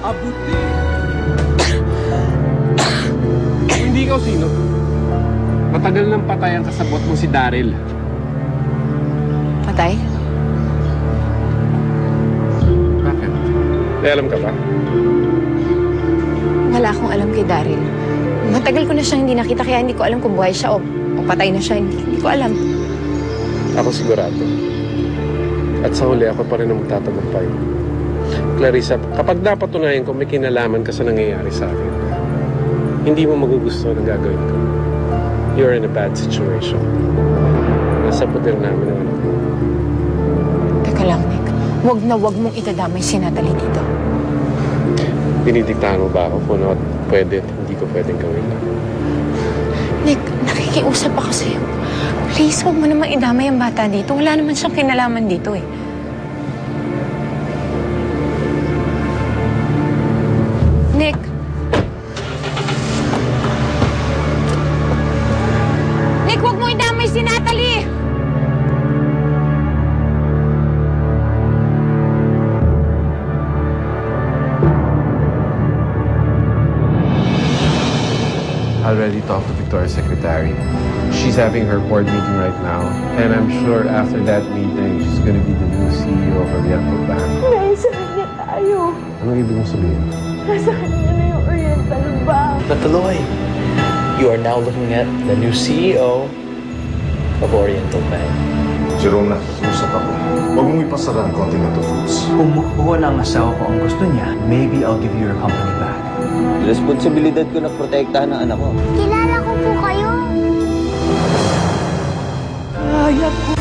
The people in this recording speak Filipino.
Abuti! Hindi ikaw sino? Matagal nang patay ang kasabot mo si Daryl. Patay? Bakit? May alam ka ba? Wala akong alam kay Daryl. Matagal ko na siyang hindi nakita kaya hindi ko alam kung buhay siya o patay na siya. Hindi ko alam. Ako sigurado. At sa huli, ako pa rin ang magtatagumpay. Clarissa, kapag napatunayan ko may kinalaman ka sa nangyayari sa akin, hindi mo magugustuhan ang gagawin ko. You're in a bad situation. Nasa putir namin ang anak mo. Teka lang, Nick. Huwag na huwag mong itadamay si Natalie dito. Dinidiktahan mo ba ako kung ano pwede at hindi ko pwedeng gawin? Nick, nakikiusap ako sa'yo. Please, huwag mo namang idamay ang bata dito. Wala naman siyang kinalaman dito eh. Nick! Nick, huwag mo idamay si Natalie! I already talked to Victoria's secretary. She's having her board meeting right now. And I'm sure after that meeting, she's gonna be the new CEO of Oriental Bank. Nasa kanya tayo. Anong ibig mong sabihin? Nasa kanya na yung Oriental Bank. Natuloy, you are now looking at the new CEO of Oriental Bank. Jerome, nakikiusap ako. Huwag mong ipasara ang konting ito, Foods. Kung wala ang asawa ko ang gusto niya, maybe I'll give you your company back. Responsibilidad ko na protektahan ang anak ko. Kilala ko po kayo. Kaya ko